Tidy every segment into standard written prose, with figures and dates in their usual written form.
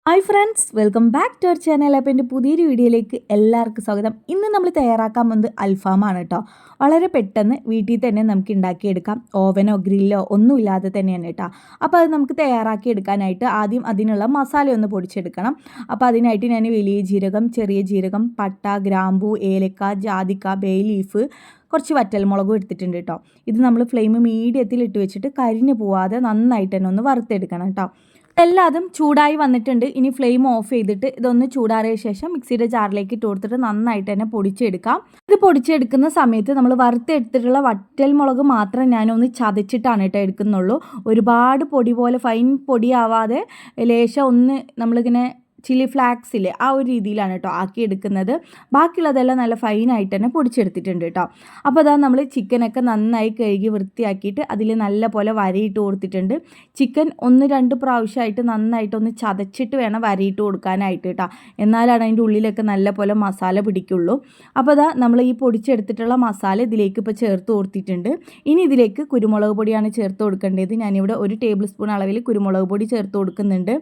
Hi friends, welcome back to our channel. അപ്പോൾ എൻ്റെ പുതിയൊരു വീഡിയോയിലേക്ക് എല്ലാവർക്കും സ്വാഗതം. ഇന്ന് നമ്മൾ തയ്യാറാക്കാൻ പോകുന്നത് അൽഫാമാണ് കേട്ടോ. വളരെ പെട്ടെന്ന് വീട്ടിൽ തന്നെ നമുക്ക് ഉണ്ടാക്കിയെടുക്കാം. ഓവനോ ഗ്രില്ലോ ഒന്നുമില്ലാതെ തന്നെയാണ് കേട്ടോ. അപ്പോൾ അത് നമുക്ക് തയ്യാറാക്കി എടുക്കാനായിട്ട് ആദ്യം അതിനുള്ള മസാല ഒന്ന് പൊടിച്ചെടുക്കണം. അപ്പോൾ അതിനായിട്ട് ഞാൻ വലിയ ജീരകം, ചെറിയ ജീരകം, പട്ട, ഗ്രാമ്പൂ, ഏലക്ക, ജാതിക്ക, ബേ ലീഫ്, കുറച്ച് വറ്റൽമുളകും എടുത്തിട്ടുണ്ട് കേട്ടോ. ഇത് നമ്മൾ ഫ്ലെയിം മീഡിയത്തിൽ ഇട്ട് വെച്ചിട്ട് കരിഞ്ഞു പോവാതെ നന്നായിട്ട് തന്നെ ഒന്ന് വറുത്തെടുക്കണം കേട്ടോ. എല്ലാതും ചൂടായി വന്നിട്ടുണ്ട്. ഇനി ഫ്ലെയിം ഓഫ് ചെയ്തിട്ട് ഇതൊന്ന് ചൂടാറിയ ശേഷം മിക്സിയുടെ ജാറിലേക്ക് ഇട്ട് കൊടുത്തിട്ട് നന്നായിട്ട് തന്നെ പൊടിച്ചെടുക്കാം. ഇത് പൊടിച്ചെടുക്കുന്ന സമയത്ത് നമ്മൾ വറുത്തെടുത്തിട്ടുള്ള വറ്റൽ മുളക് മാത്രം ഞാനൊന്ന് ചതച്ചിട്ടാണ് കേട്ടോ എടുക്കുന്നുള്ളൂ. ഒരുപാട് പൊടി പോലെ ഫൈൻ പൊടിയാവാതെ ലേശം ഒന്ന് നമ്മളിങ്ങനെ ചില്ലി ഫ്ലാക്സിൽ ആ ഒരു രീതിയിലാണ് കേട്ടോ ആക്കിയെടുക്കുന്നത്. ബാക്കിയുള്ളതെല്ലാം നല്ല ഫൈനായിട്ട് തന്നെ പൊടിച്ചെടുത്തിട്ടുണ്ട് കേട്ടോ. അപ്പോൾ അതാ നമ്മൾ ചിക്കനൊക്കെ നന്നായി കഴുകി വൃത്തിയാക്കിയിട്ട് അതിൽ നല്ല പോലെ വരയിട്ട് കൊടുത്തിട്ടുണ്ട്. ചിക്കൻ 1-2 പ്രാവശ്യമായിട്ട് നന്നായിട്ടൊന്ന് ചതച്ചിട്ട് വേണം വരയിട്ട് കൊടുക്കാനായിട്ട് കേട്ടോ. എന്നാലാണ് അതിൻ്റെ ഉള്ളിലൊക്കെ നല്ല പോലെ മസാല പിടിക്കുള്ളൂ. അപ്പോൾ അതാ നമ്മൾ ഈ പൊടിച്ചെടുത്തിട്ടുള്ള മസാല ഇതിലേക്ക് ഇപ്പോൾ ചേർത്ത് കൊടുത്തിട്ടുണ്ട്. ഇനി ഇതിലേക്ക് കുരുമുളക് പൊടിയാണ് ചേർത്ത് കൊടുക്കേണ്ടത്. ഞാനിവിടെ 1 ടേബിൾ സ്പൂൺ അളവിൽ കുരുമുളക് പൊടി ചേർത്ത് കൊടുക്കുന്നുണ്ട്.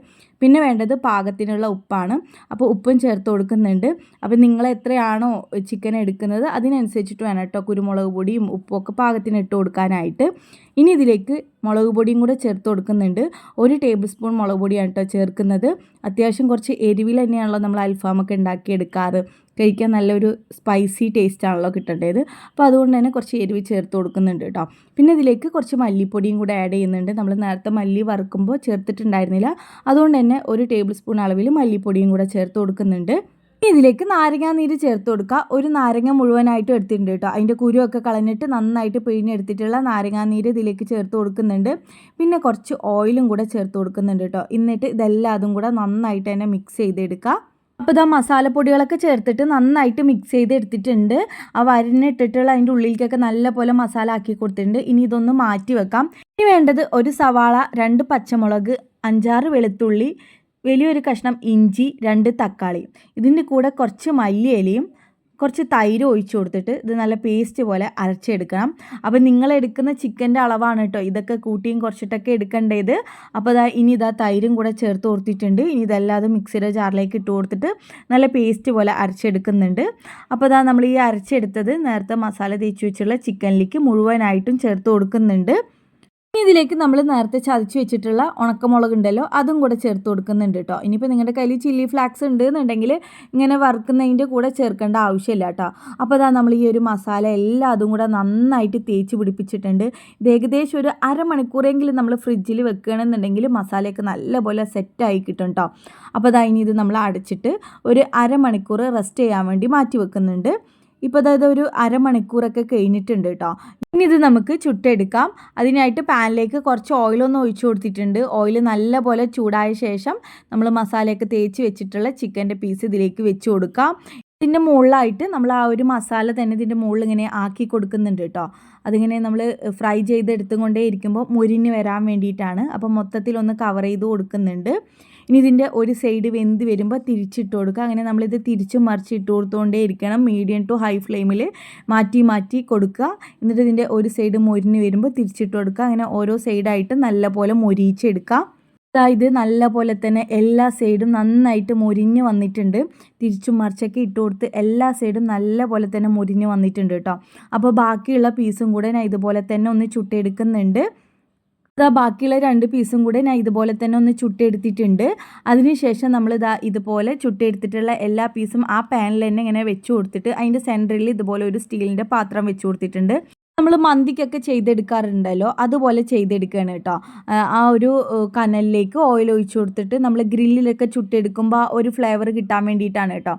പിന്നെ വേണ്ടത് പാകത്തിനുള്ള ഉപ്പാണ്. അപ്പോൾ ഉപ്പും ചേർത്ത് കൊടുക്കുന്നുണ്ട്. അപ്പോൾ നിങ്ങൾ എത്രയാണോ ചിക്കൻ എടുക്കുന്നത് അതിനനുസരിച്ചിട്ട് വേണം കേട്ടോ കുരുമുളക് പൊടിയും ഉപ്പും ഒക്കെ പാകത്തിന് ഇട്ട് കൊടുക്കാനായിട്ട്. ഇനി ഇതിലേക്ക് മുളക് പൊടിയും കൂടെ ചേർത്ത് കൊടുക്കുന്നുണ്ട്. 1 ടേബിൾ സ്പൂൺ മുളക് പൊടിയാണ് കേട്ടോ ചേർക്കുന്നത്. അത്യാവശ്യം കുറച്ച് എരിവിൽ തന്നെയാണല്ലോ നമ്മൾ അൽഫാമൊക്കെ ഉണ്ടാക്കിയെടുക്കാറ്. കഴിക്കാൻ നല്ലൊരു സ്പൈസി ടേസ്റ്റ് ആണല്ലോ കിട്ടേണ്ടത്. അപ്പോൾ അതുകൊണ്ട് തന്നെ കുറച്ച് എരിവ് ചേർത്ത് കൊടുക്കുന്നുണ്ട് കേട്ടോ. പിന്നെ ഇതിലേക്ക് കുറച്ച് മല്ലിപ്പൊടിയും കൂടെ ആഡ് ചെയ്യുന്നുണ്ട്. നമ്മൾ നേരത്തെ മല്ലി വറുക്കുമ്പോൾ ചേർത്തിട്ടുണ്ടായിരുന്നില്ല. അതുകൊണ്ട് തന്നെ 1 ടേബിൾ സ്പൂൺ അളവിൽ മല്ലിപ്പൊടിയും കൂടെ ചേർത്ത് കൊടുക്കുന്നുണ്ട്. ഇതിലേക്ക് നാരങ്ങാനീര് ചേർത്ത് കൊടുക്കുക. 1 നാരങ്ങ മുഴുവനായിട്ട് എടുത്തിട്ടുണ്ട് കേട്ടോ. അതിൻ്റെ കുരുവൊക്കെ കളഞ്ഞിട്ട് നന്നായിട്ട് പിഴിഞ്ഞെടുത്തിട്ടുള്ള നാരങ്ങാനീര് ഇതിലേക്ക് ചേർത്ത് കൊടുക്കുന്നുണ്ട്. പിന്നെ കുറച്ച് ഓയിലും കൂടെ ചേർത്ത് കൊടുക്കുന്നുണ്ട് കേട്ടോ. എന്നിട്ട് ഇതെല്ലാം അതും കൂടെ നന്നായിട്ട് തന്നെ മിക്സ് ചെയ്തെടുക്കുക. അപ്പോൾ ഇതാ മസാലപ്പൊടികളൊക്കെ ചേർത്തിട്ട് നന്നായിട്ട് മിക്സ് ചെയ്ത് എടുത്തിട്ടുണ്ട്. ആ വരനിട്ടിട്ടുള്ള അതിൻ്റെ ഉള്ളിലേക്കൊക്കെ നല്ല പോലെ മസാല ആക്കി കൊടുത്തിട്ടുണ്ട്. ഇനി ഇതൊന്ന് മാറ്റി വെക്കാം. ഇനി വേണ്ടത് 1 സവാള, 2 പച്ചമുളക്, 5-6 വെളുത്തുള്ളി, വലിയൊരു കഷ്ണം ഇഞ്ചി, 2 തക്കാളി. ഇതിൻ്റെ കൂടെ കുറച്ച് മല്ലിയിലയും കുറച്ച് തൈര് ഒഴിച്ചു കൊടുത്തിട്ട് ഇത് നല്ല പേസ്റ്റ് പോലെ അരച്ചെടുക്കണം. അപ്പോൾ നിങ്ങളെടുക്കുന്ന ചിക്കൻ്റെ അളവാണ് കേട്ടോ ഇതൊക്കെ കൂട്ടിയും കുറച്ചിട്ടൊക്കെ എടുക്കേണ്ടത്. അപ്പോൾ ഇനി തൈരും കൂടെ ചേർത്ത് കൊടുത്തിട്ടുണ്ട്. ഇനി ഇതെല്ലാം മിക്സിയുടെ ജാറിലേക്ക് ഇട്ട് കൊടുത്തിട്ട് നല്ല പേസ്റ്റ് പോലെ അരച്ചെടുക്കുന്നുണ്ട്. അപ്പോൾ നമ്മൾ ഈ അരച്ചെടുത്തത് നേരത്തെ മസാല തേച്ച് വെച്ചുള്ള ചിക്കനിലേക്ക് മുഴുവനായിട്ടും ചേർത്ത് കൊടുക്കുന്നുണ്ട്. ഇനി ഇതിലേക്ക് നമ്മൾ നേരത്തെ ചതച്ച് വെച്ചിട്ടുള്ള ഉണക്കമുളക് ഉണ്ടല്ലോ അതും കൂടെ ചേർത്ത് കൊടുക്കുന്നുണ്ട് കേട്ടോ. ഇനിയിപ്പോൾ നിങ്ങളുടെ കയ്യിൽ ചില്ലി ഫ്ലാക്സ് ഉണ്ട് എന്നുണ്ടെങ്കിൽ ഇങ്ങനെ വറുക്കുന്നതിൻ്റെ കൂടെ ചേർക്കേണ്ട ആവശ്യമില്ല കേട്ടോ. അപ്പോൾ നമ്മൾ ഈ ഒരു മസാല എല്ലാം അതും കൂടെ നന്നായിട്ട് തേച്ച് പിടിപ്പിച്ചിട്ടുണ്ട്. ഇത് ഏകദേശം ഒരു അരമണിക്കൂറെങ്കിലും നമ്മൾ ഫ്രിഡ്ജിൽ വെക്കുകയാണെന്നുണ്ടെങ്കിൽ മസാലയൊക്കെ നല്ലപോലെ സെറ്റായി കിട്ടും കേട്ടോ. അപ്പോൾ ഇനി ഇത് നമ്മൾ അടച്ചിട്ട് ഒരു അരമണിക്കൂർ റെസ്റ്റ് ചെയ്യാൻ വേണ്ടി മാറ്റി വെക്കുന്നുണ്ട്. ഇപ്പോൾ അതായത് ഒരു അരമണിക്കൂറൊക്കെ കഴിഞ്ഞിട്ടുണ്ട് കേട്ടോ. ഇനി ഇത് നമുക്ക് ചുട്ടെടുക്കാം. അതിനായിട്ട് പാനിലേക്ക് കുറച്ച് ഓയിലൊന്ന് ഒഴിച്ചു കൊടുത്തിട്ടുണ്ട്. ഓയിൽ നല്ല പോലെ ചൂടായ ശേഷം നമ്മൾ മസാലയൊക്കെ തേച്ച് വെച്ചിട്ടുള്ള ചിക്കൻ്റെ പീസ് ഇതിലേക്ക് വെച്ച് കൊടുക്കാം. ഇതിൻ്റെ മുകളിലായിട്ട് നമ്മൾ ആ ഒരു മസാല തന്നെ ഇതിൻ്റെ മുകളിൽ ഇങ്ങനെ ആക്കി കൊടുക്കുന്നുണ്ട് കേട്ടോ. അതിങ്ങനെ നമ്മൾ ഫ്രൈ ചെയ്തെടുത്തുകൊണ്ടേ ഇരിക്കുമ്പോൾ മുരിഞ്ഞ് വരാൻ വേണ്ടിയിട്ടാണ്. അപ്പോൾ മൊത്തത്തിലൊന്ന് കവർ ചെയ്ത് കൊടുക്കുന്നുണ്ട്. ഇനി ഇതിൻ്റെ ഒരു സൈഡ് വെന്ത് വരുമ്പോൾ തിരിച്ചിട്ട് കൊടുക്കുക. അങ്ങനെ നമ്മളിത് തിരിച്ചും മറിച്ചിട്ട് കൊടുത്തുകൊണ്ടേ ഇരിക്കണം. മീഡിയം ടു ഹൈ ഫ്ലെയിമിൽ മാറ്റി മാറ്റി കൊടുക്കുക. എന്നിട്ട് ഇതിൻ്റെ ഒരു സൈഡ് മൊരിഞ്ഞ് വരുമ്പോൾ തിരിച്ചിട്ട് കൊടുക്കുക. അങ്ങനെ ഓരോ സൈഡായിട്ട് നല്ലപോലെ മൊരിയിച്ചെടുക്കുക. ഇത് നല്ല പോലെ തന്നെ എല്ലാ സൈഡും നന്നായിട്ട് മൊരിഞ്ഞ് വന്നിട്ടുണ്ട്. തിരിച്ചും മറിച്ചൊക്കെ ഇട്ട് കൊടുത്ത് എല്ലാ സൈഡും നല്ല പോലെ തന്നെ മൊരിഞ്ഞ് വന്നിട്ടുണ്ട് കേട്ടോ. അപ്പോൾ ബാക്കിയുള്ള പീസും കൂടെ ഞാൻ ഇതുപോലെ തന്നെ ഒന്ന് ചുട്ടെടുക്കുന്നുണ്ട്. ബാക്കിയുള്ള 2 പീസും കൂടെ ഞാൻ ഇതുപോലെ തന്നെ ഒന്ന് ചുട്ടെടുത്തിട്ടുണ്ട്. അതിനുശേഷം നമ്മൾ ഇതുപോലെ ചുട്ടെടുത്തിട്ടുള്ള എല്ലാ പീസും ആ പാനിൽ തന്നെ ഇങ്ങനെ വെച്ച് കൊടുത്തിട്ട് അതിൻ്റെ സെൻറ്ററിൽ ഇതുപോലെ ഒരു സ്റ്റീലിൻ്റെ പാത്രം വെച്ച് കൊടുത്തിട്ടുണ്ട്. നമ്മൾ മന്തിക്കൊക്കെ ചെയ്തെടുക്കാറുണ്ടല്ലോ അതുപോലെ ചെയ്തെടുക്കുകയാണ് കേട്ടോ. ആ ഒരു കനലിലേക്ക് ഓയിൽ ഒഴിച്ചു കൊടുത്തിട്ട് നമ്മൾ ഗ്രില്ലിലൊക്കെ ചുട്ടെടുക്കുമ്പോൾ ഒരു ഫ്ലേവർ കിട്ടാൻ വേണ്ടിയിട്ടാണ് കേട്ടോ.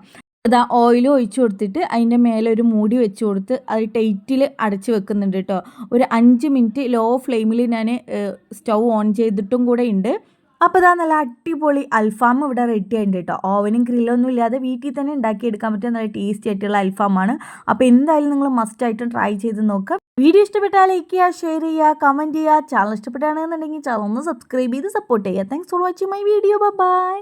ഓയിൽ ഒഴിച്ചു കൊടുത്തിട്ട് അതിൻ്റെ മേലെ ഒരു മൂടി വെച്ച് കൊടുത്ത് അത് ടൈറ്റിൽ അടച്ച് വെക്കുന്നുണ്ട് കേട്ടോ. ഒരു 5 മിനിറ്റ് ലോ ഫ്ലെയിമിൽ ഞാൻ സ്റ്റൗ ഓൺ ചെയ്തിട്ടും കൂടെ ഉണ്ട്. അപ്പോൾ നല്ല അടിപൊളി അൽഫാം ഇവിടെ റെഡി ആയിട്ടുണ്ട് കേട്ടോ. ഓവനും ഗ്രില്ലൊന്നും ഇല്ലാതെ വീട്ടിൽ തന്നെ ഉണ്ടാക്കിയെടുക്കാൻ പറ്റിയ നല്ല ടേസ്റ്റി ആയിട്ടുള്ള അൽഫാമാണ്. അപ്പോൾ എന്തായാലും നിങ്ങൾ മസ്റ്റായിട്ടും ട്രൈ ചെയ്ത് നോക്കുക. വീഡിയോ ഇഷ്ടപ്പെട്ടാൽ ലൈക്ക് ചെയ്യുക, ഷെയർ ചെയ്യുക, കമൻറ്റ് ചെയ്യുക. ചാനൽ ഇഷ്ടപ്പെട്ടാണെന്നുണ്ടെങ്കിൽ ചാനൽ ഒന്ന് സബ്സ്ക്രൈബ് ചെയ്ത് സപ്പോർട്ട് ചെയ്യുക. Thanks for watching my video. By.